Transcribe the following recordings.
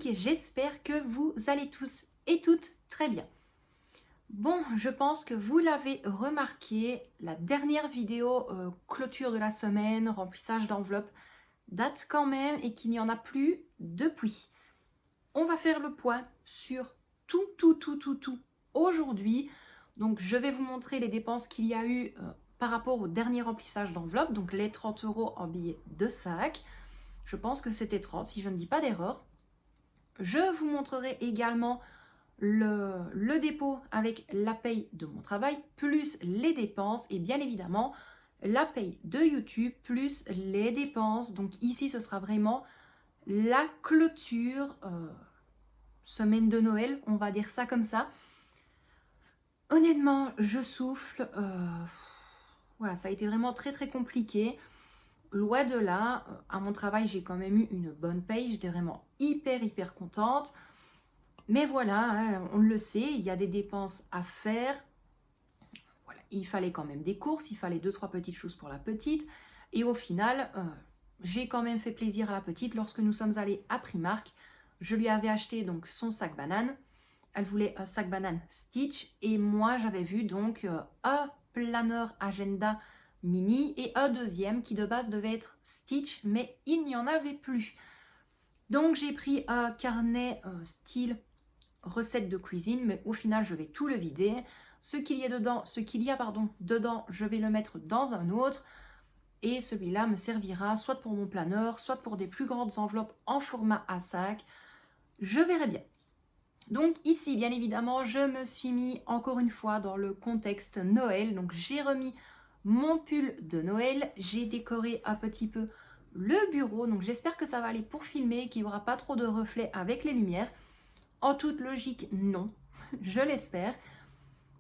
fantastiques. J'espère que vous allez tous et toutes très bien. Bon, je pense que vous l'avez remarqué, la dernière vidéo clôture de la semaine, remplissage d'enveloppe, date quand même et qu'il n'y en a plus depuis. On va faire le point sur tout aujourd'hui. Donc, je vais vous montrer les dépenses qu'il y a eu par rapport au dernier remplissage d'enveloppe, donc les 30 € en billets de sac. Je pense que c'était 30 si je ne dis pas d'erreur. Je vous montrerai également le dépôt avec la paye de mon travail, plus les dépenses et bien évidemment la paye de YouTube, plus les dépenses. Donc ici, ce sera vraiment la clôture, semaine de Noël, on va dire ça comme ça. Honnêtement, je souffle. Voilà, ça a été vraiment très compliqué. Loin de là, à mon travail, j'ai quand même eu une bonne paye. J'étais vraiment hyper contente. Mais voilà, hein, on le sait, il y a des dépenses à faire. Voilà, il fallait quand même des courses, il fallait 2-3 petites choses pour la petite. Et au final, j'ai quand même fait plaisir à la petite. Lorsque nous sommes allés à Primark, je lui avais acheté donc son sac banane. Elle voulait un sac banane Stitch. Et moi, j'avais vu donc un planeur agenda mini et un deuxième qui de base devait être Stitch, mais il n'y en avait plus. Donc j'ai pris un carnet style recette de cuisine, mais au final je vais tout le vider. Ce qu'il y a dedans, je vais le mettre dans un autre. Et celui-là me servira soit pour mon planeur, soit pour des plus grandes enveloppes en format à sac. Je verrai bien. Donc ici, bien évidemment, je me suis mis encore une fois dans le contexte Noël. Donc j'ai remis mon pull de Noël. J'ai décoré un petit peu le bureau. Donc j'espère que ça va aller pour filmer, qu'il n'y aura pas trop de reflets avec les lumières. En toute logique, non. Je l'espère.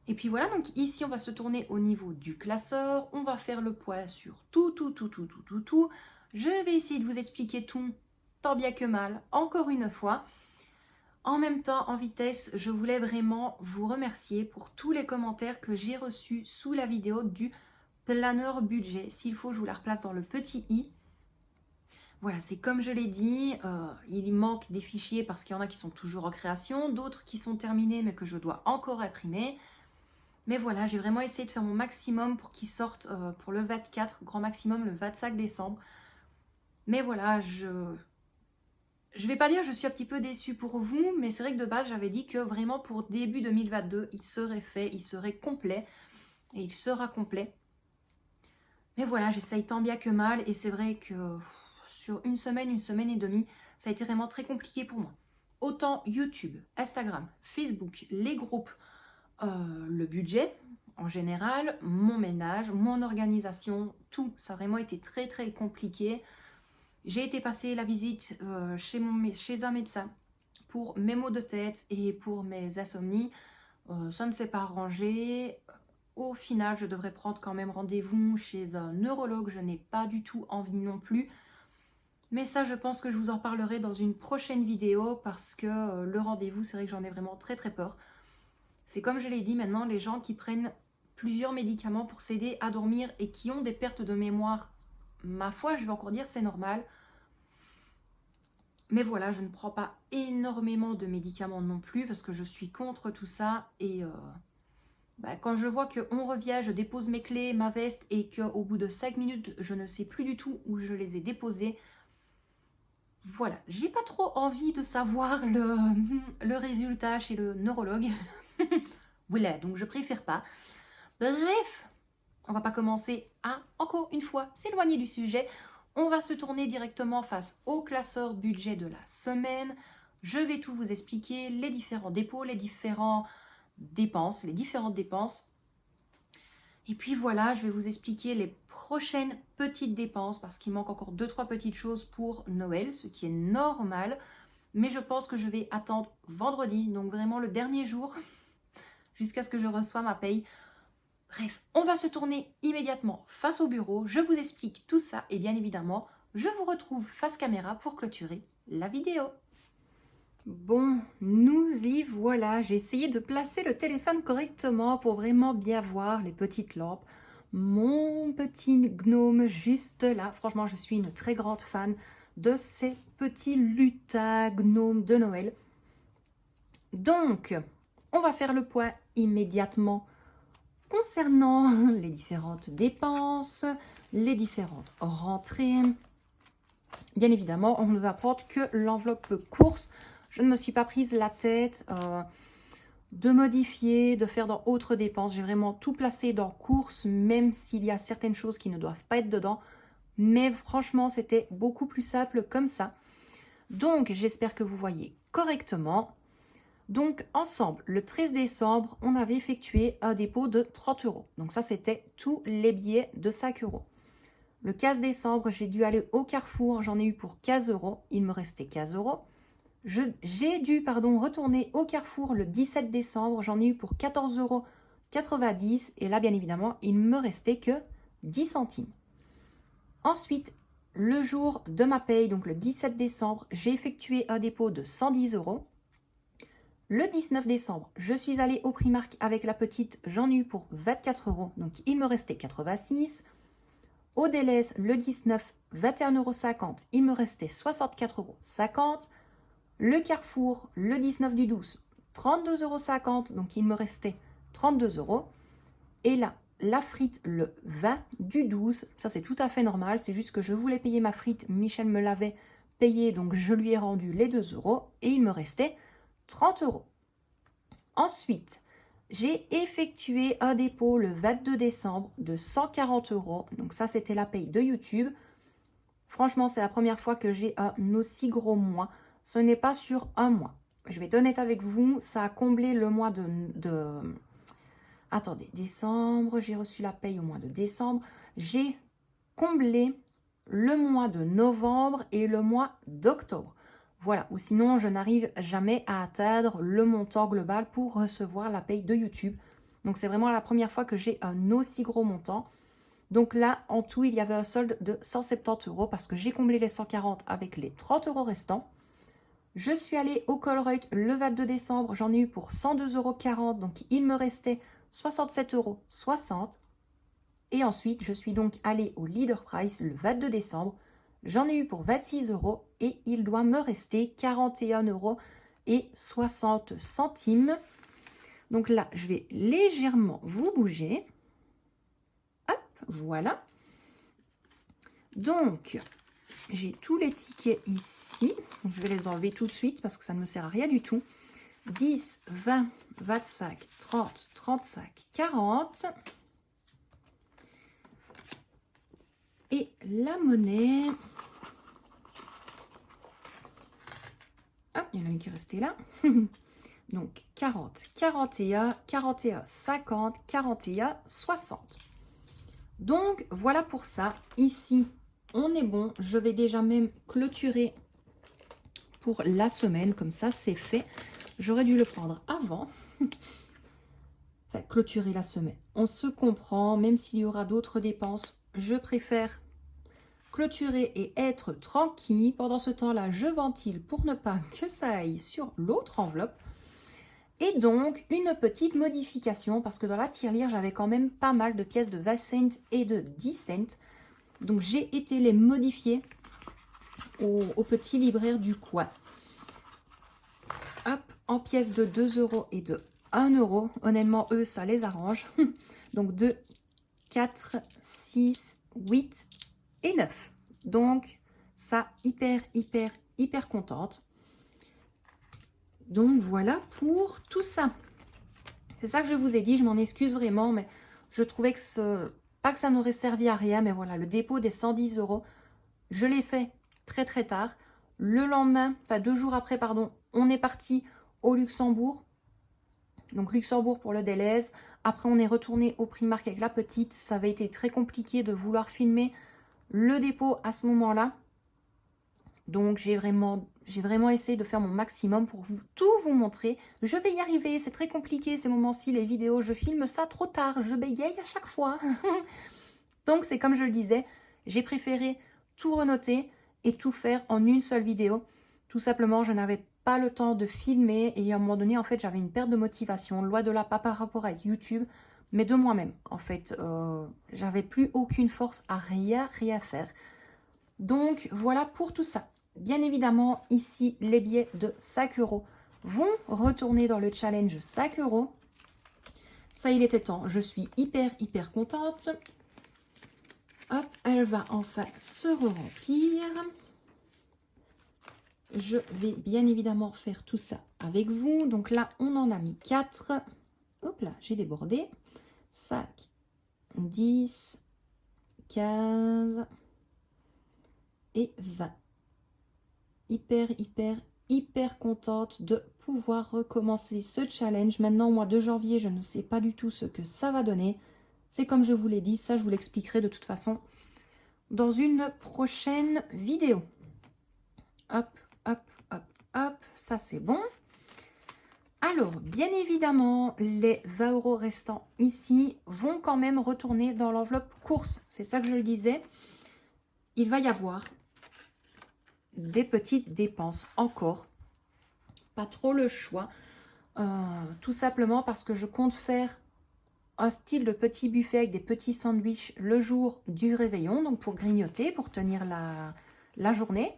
Et puis voilà, donc ici, on va se tourner au niveau du classeur. On va faire le point sur tout. Je vais essayer de vous expliquer tout, tant bien que mal, encore une fois. En même temps, en vitesse, je voulais vraiment vous remercier pour tous les commentaires que j'ai reçus sous la vidéo du planeur budget. S'il faut, je vous la replace dans le petit i. Voilà, c'est comme je l'ai dit, il manque des fichiers parce qu'il y en a qui sont toujours en création, d'autres qui sont terminés mais que je dois encore imprimer. Mais voilà, j'ai vraiment essayé de faire mon maximum pour qu'ils sortent pour le 24, grand maximum le 25 décembre. Mais voilà, je vais pas dire que je suis un petit peu déçue pour vous, mais c'est vrai que de base, j'avais dit que vraiment pour début 2022, il serait fait, il serait complet, et il sera complet. Mais voilà, j'essaye tant bien que mal, et c'est vrai que sur une semaine et demie, ça a été vraiment très compliqué pour moi. Autant YouTube, Instagram, Facebook, les groupes, le budget en général, mon ménage, mon organisation, tout, ça a vraiment été très compliqué. J'ai été passer la visite chez un médecin pour mes maux de tête et pour mes insomnies. Ça ne s'est pas arrangé. Au final, je devrais prendre quand même rendez-vous chez un neurologue. Je n'ai pas du tout envie non plus. Mais ça, je pense que je vous en parlerai dans une prochaine vidéo parce que le rendez-vous, c'est vrai que j'en ai vraiment très peur. C'est comme je l'ai dit maintenant, les gens qui prennent plusieurs médicaments pour s'aider à dormir et qui ont des pertes de mémoire, ma foi, je vais encore dire, c'est normal. Mais voilà, je ne prends pas énormément de médicaments non plus parce que je suis contre tout ça. Et quand je vois qu'on revient, je dépose mes clés, ma veste et qu'au bout de 5 minutes, je ne sais plus du tout où je les ai déposées. Voilà, j'ai pas trop envie de savoir le résultat chez le neurologue. Voilà, donc je préfère pas. Bref, on va pas commencer à, encore une fois, s'éloigner du sujet. On va se tourner directement face au classeur budget de la semaine. Je vais tout vous expliquer, les différents dépôts, les différentes dépenses. Et puis voilà, je vais vous expliquer les prochaines petites dépenses parce qu'il manque encore 2-3 petites choses pour Noël, ce qui est normal. Mais je pense que je vais attendre vendredi, donc vraiment le dernier jour, jusqu'à ce que je reçoive ma paye. Bref, on va se tourner immédiatement face au bureau. Je vous explique tout ça et bien évidemment, je vous retrouve face caméra pour clôturer la vidéo. Bon, nous y voilà. J'ai essayé de placer le téléphone correctement pour vraiment bien voir les petites lampes. Mon petit gnome juste là. Franchement, je suis une très grande fan de ces petits lutins gnomes de Noël. Donc, on va faire le point immédiatement concernant les différentes dépenses, les différentes rentrées. Bien évidemment, on ne va prendre que l'enveloppe course. Je ne me suis pas prise la tête de modifier, de faire dans autres dépenses. J'ai vraiment tout placé dans course, même s'il y a certaines choses qui ne doivent pas être dedans. Mais franchement, c'était beaucoup plus simple comme ça. Donc, j'espère que vous voyez correctement. Donc, ensemble, le 13 décembre, on avait effectué un dépôt de 30 €. Donc, ça, c'était tous les billets de 5 €. Le 15 décembre, j'ai dû aller au Carrefour. J'en ai eu pour 15 €. Il me restait 15 €. J'ai dû retourner au Carrefour le 17 décembre. J'en ai eu pour 14,90 €. Et là, bien évidemment, il ne me restait que 10 centimes. Ensuite, le jour de ma paye, donc le 17 décembre, j'ai effectué un dépôt de 110 €. Le 19 décembre, je suis allée au Primark avec la petite, j'en ai eu pour 24 €, donc il me restait 86. Au Delhaize, le 19, 21,50 €, il me restait 64,50 €. Le Carrefour, le 19 du 12, 32,50 €, donc il me restait 32 €. Et là, la frite, le 20 du 12, ça c'est tout à fait normal, c'est juste que je voulais payer ma frite, Michel me l'avait payé, donc je lui ai rendu les 2 € et il me restait 30 €. Ensuite, j'ai effectué un dépôt le 22 décembre de 140 €. Donc ça, c'était la paye de YouTube. Franchement, c'est la première fois que j'ai un aussi gros mois. Ce n'est pas sur un mois. Je vais être honnête avec vous, ça a comblé le mois de... Attendez, décembre, j'ai reçu la paye au mois de décembre. J'ai comblé le mois de novembre et le mois d'octobre. Voilà, ou sinon je n'arrive jamais à atteindre le montant global pour recevoir la paye de YouTube. Donc c'est vraiment la première fois que j'ai un aussi gros montant. Donc là, en tout, il y avait un solde de 170 € parce que j'ai comblé les 140 avec les 30 € restants. Je suis allée au Colruyt le 22 décembre, j'en ai eu pour 102,40 €, donc il me restait 67,60 €. Et ensuite, je suis donc allée au Leader Price le 22 décembre. J'en ai eu pour 26 € et il doit me rester 41,60 €. Donc là, je vais légèrement vous bouger. Hop, voilà. Donc, j'ai tous les tickets ici. Je vais les enlever tout de suite parce que ça ne me sert à rien du tout. 10, 20, 25, 30, 35, 40. Et la monnaie... Hop, il y en a une qui est restée là. Donc 40, 41, 41, 50, 41, 60. Donc voilà pour ça. Ici, on est bon. Je vais déjà même clôturer pour la semaine. Comme ça, c'est fait. J'aurais dû le prendre avant. Enfin, clôturer la semaine. On se comprend. Même s'il y aura d'autres dépenses, je préfère clôturer et être tranquille. Pendant ce temps-là, je ventile pour ne pas que ça aille sur l'autre enveloppe. Et donc, une petite modification, parce que dans la tirelire, j'avais quand même pas mal de pièces de 20 cents et de 10 cents. Donc, j'ai été les modifier au petit libraire du coin. Hop, en pièces de 2 € et de 1 €. Honnêtement, eux, ça les arrange. Donc, 2, 4, 6, 8 et 9. Donc, ça, hyper contente. Donc, voilà pour tout ça. C'est ça que je vous ai dit. Je m'en excuse vraiment, mais je trouvais que pas que ça n'aurait servi à rien, mais voilà, le dépôt des 110 €, je l'ai fait très tard. Le lendemain, enfin 2 jours après, pardon, on est parti au Luxembourg. Donc, Luxembourg pour le Delhaize. Après, on est retourné au Primark avec la petite. Ça avait été très compliqué de vouloir filmer le dépôt à ce moment-là. Donc, j'ai vraiment essayé de faire mon maximum pour tout vous montrer. Je vais y arriver, c'est très compliqué ces moments-ci, les vidéos. Je filme ça trop tard, je bégaye à chaque fois. Donc, c'est comme je le disais, j'ai préféré tout renoter et tout faire en une seule vidéo. Tout simplement, je n'avais pas le temps de filmer et à un moment donné, en fait, j'avais une perte de motivation. Loin de là, pas par rapport avec YouTube, mais de moi-même. En fait, j'avais plus aucune force à rien faire. Donc, voilà pour tout ça. Bien évidemment, ici, les billets de 5 € vont retourner dans le challenge 5 €. Ça, il était temps. Je suis hyper contente. Hop, elle va enfin se remplir. Je vais bien évidemment faire tout ça avec vous. Donc là, on en a mis 4. Hop là, j'ai débordé. 5, 10, 15 et 20. Hyper contente de pouvoir recommencer ce challenge. Maintenant, au mois de janvier, je ne sais pas du tout ce que ça va donner. C'est comme je vous l'ai dit, ça je vous l'expliquerai de toute façon dans une prochaine vidéo. Hop, ça c'est bon. Alors, bien évidemment, les 20 € restants ici vont quand même retourner dans l'enveloppe course. C'est ça que je le disais. Il va y avoir des petites dépenses encore. Pas trop le choix. Tout simplement parce que je compte faire un style de petit buffet avec des petits sandwichs le jour du réveillon. Donc pour grignoter, pour tenir la journée.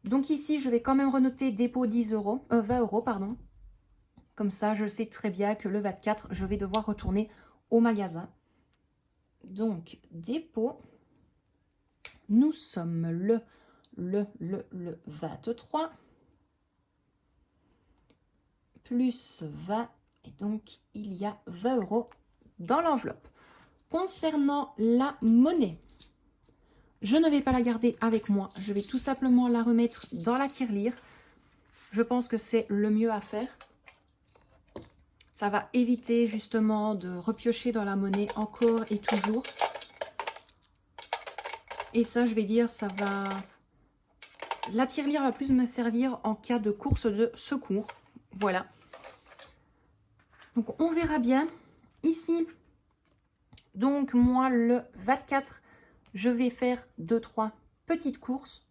Donc ici, je vais quand même renoter dépôt 20 €, pardon. Comme ça, je sais très bien que le 24, je vais devoir retourner au magasin. Donc, dépôt. Nous sommes le 23. Plus 20. Et donc, il y a 20 € dans l'enveloppe. Concernant la monnaie, je ne vais pas la garder avec moi. Je vais tout simplement la remettre dans la tirelire. Je pense que c'est le mieux à faire. Ça va éviter justement de repiocher dans la monnaie encore et toujours. Et ça, je vais dire, ça va... La tirelire va plus me servir en cas de course de secours. Voilà. Donc, on verra bien. Ici, donc moi, le 24, je vais faire 2-3 petites courses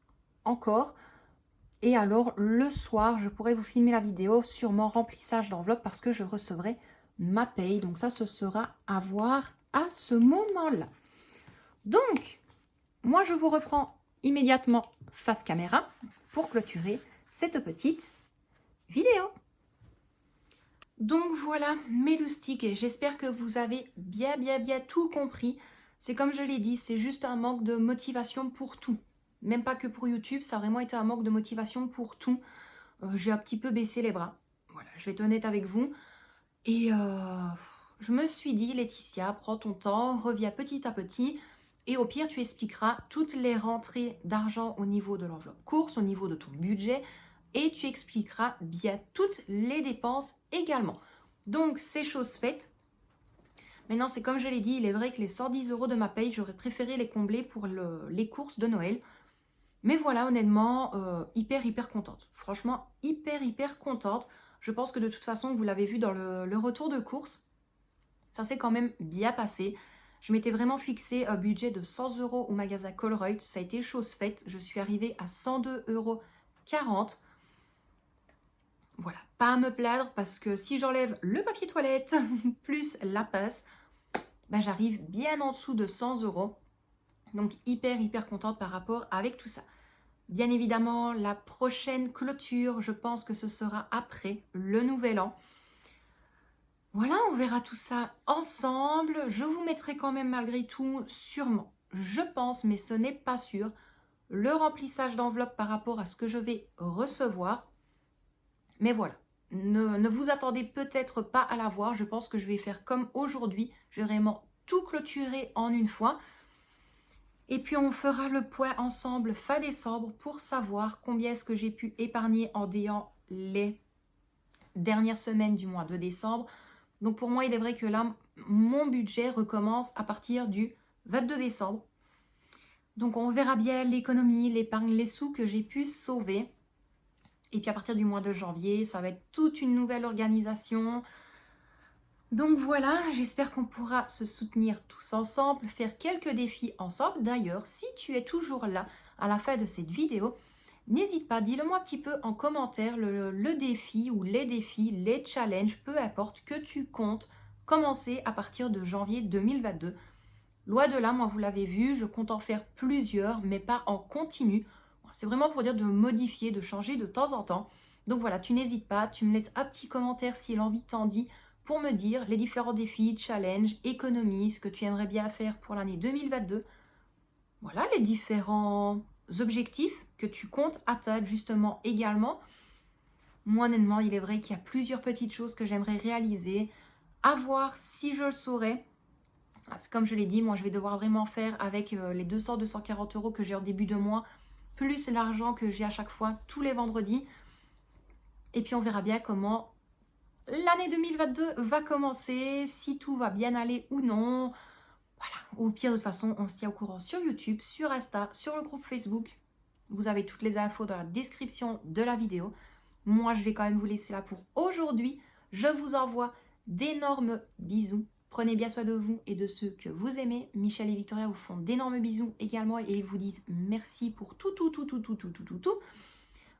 encore. Et alors, le soir, je pourrai vous filmer la vidéo sur mon remplissage d'enveloppe parce que je recevrai ma paye. Donc ça, ce sera à voir à ce moment-là. Donc, moi, je vous reprends immédiatement face caméra pour clôturer cette petite vidéo. Donc voilà mes loustiques et j'espère que vous avez bien tout compris. C'est comme je l'ai dit, c'est juste un manque de motivation pour tout. Même pas que pour YouTube, ça a vraiment été un manque de motivation pour tout. J'ai un petit peu baissé les bras. Voilà, je vais être honnête avec vous. Et je me suis dit, Laetitia, prends ton temps, reviens petit à petit. Et au pire, tu expliqueras toutes les rentrées d'argent au niveau de l'enveloppe course, au niveau de ton budget. Et tu expliqueras bien toutes les dépenses également. Donc, c'est chose faite. Maintenant, c'est comme je l'ai dit, il est vrai que les 110 € de ma paye, j'aurais préféré les combler pour les courses de Noël. Mais voilà, honnêtement, hyper contente. Franchement, hyper contente. Je pense que de toute façon, vous l'avez vu dans le retour de course, ça s'est quand même bien passé. Je m'étais vraiment fixé un budget de 100 € au magasin Colruyt. Ça a été chose faite. Je suis arrivée à 102,40 €. Voilà, pas à me plaindre parce que si j'enlève le papier toilette plus la passe, ben j'arrive bien en dessous de 100 €. Donc hyper contente par rapport avec tout ça. Bien évidemment, la prochaine clôture, je pense que ce sera après le Nouvel An. Voilà, on verra tout ça ensemble. Je vous mettrai quand même malgré tout, sûrement, je pense, mais ce n'est pas sûr, le remplissage d'enveloppe par rapport à ce que je vais recevoir. Mais voilà, ne vous attendez peut-être pas à la voir. Je pense que je vais faire comme aujourd'hui. Je vais vraiment tout clôturer en une fois. Et puis on fera le point ensemble fin décembre pour savoir combien est-ce que j'ai pu épargner en déant les dernières semaines du mois de décembre. Donc pour moi, il est vrai que là, mon budget recommence à partir du 22 décembre. Donc on verra bien l'économie, l'épargne, les sous que j'ai pu sauver. Et puis à partir du mois de janvier, ça va être toute une nouvelle organisation. Donc voilà, j'espère qu'on pourra se soutenir tous ensemble, faire quelques défis ensemble. D'ailleurs, si tu es toujours là à la fin de cette vidéo, n'hésite pas, dis-le-moi un petit peu en commentaire le défi ou les challenges, peu importe, que tu comptes commencer à partir de janvier 2022. Loin de là, moi vous l'avez vu, je compte en faire plusieurs, mais pas en continu. C'est vraiment pour dire de modifier, de changer de temps en temps. Donc voilà, tu n'hésites pas, tu me laisses un petit commentaire si l'envie t'en dit pour me dire les différents défis, challenges, économies, ce que tu aimerais bien faire pour l'année 2022. Voilà les différents objectifs que tu comptes atteindre justement également. Moi honnêtement, il est vrai qu'il y a plusieurs petites choses que j'aimerais réaliser, à voir si je le saurais. Comme je l'ai dit, moi je vais devoir vraiment faire avec les 200-240 euros que j'ai au début de mois, plus l'argent que j'ai à chaque fois tous les vendredis. Et puis on verra bien comment l'année 2022 va commencer, si tout va bien aller ou non. Voilà, au pire de toute façon, on se tient au courant sur YouTube, sur Insta, sur le groupe Facebook. Vous avez toutes les infos dans la description de la vidéo. Moi, je vais quand même vous laisser là pour aujourd'hui. Je vous envoie d'énormes bisous. Prenez bien soin de vous et de ceux que vous aimez. Michel et Victoria vous font d'énormes bisous également et ils vous disent merci pour tout.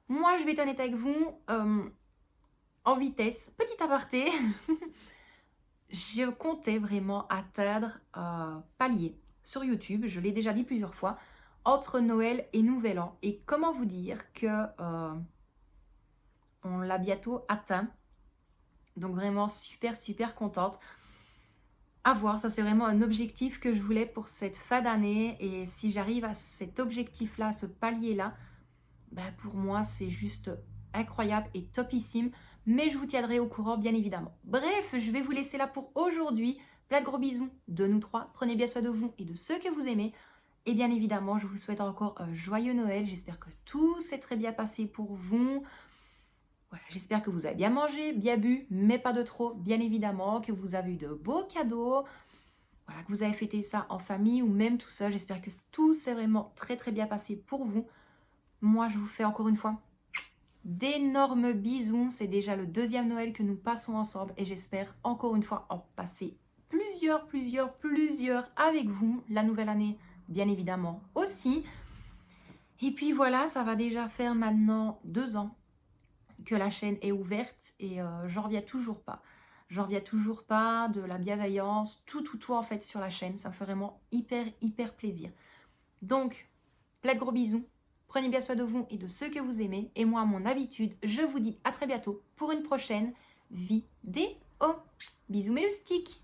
Moi, je vais être honnête avec vous, en vitesse, petit aparté. Je comptais vraiment atteindre palier sur YouTube, je l'ai déjà dit plusieurs fois, entre Noël et Nouvel An. Et comment vous dire que on l'a bientôt atteint. Donc vraiment super contente. À voir, ça c'est vraiment un objectif que je voulais pour cette fin d'année. Et si j'arrive à cet objectif-là, ce palier-là, ben pour moi c'est juste incroyable et topissime. Mais je vous tiendrai au courant bien évidemment. Bref, je vais vous laisser là pour aujourd'hui. Plein de gros bisous de nous trois. Prenez bien soin de vous et de ceux que vous aimez. Et bien évidemment, je vous souhaite encore un joyeux Noël. J'espère que tout s'est très bien passé pour vous. Voilà, j'espère que vous avez bien mangé, bien bu, mais pas de trop, bien évidemment, que vous avez eu de beaux cadeaux, voilà, que vous avez fêté ça en famille ou même tout seul. J'espère que tout s'est vraiment très bien passé pour vous. Moi, je vous fais encore une fois d'énormes bisous. C'est déjà le deuxième Noël que nous passons ensemble et j'espère encore une fois en passer plusieurs avec vous. La nouvelle année, bien évidemment aussi. Et puis voilà, ça va déjà faire maintenant 2 ans que la chaîne est ouverte et j'en reviens toujours pas. J'en reviens toujours pas de la bienveillance, tout en fait sur la chaîne. Ça me fait vraiment hyper plaisir. Donc, plein de gros bisous. Prenez bien soin de vous et de ceux que vous aimez. Et moi, à mon habitude, je vous dis à très bientôt pour une prochaine vidéo. Bisous mes loustiques.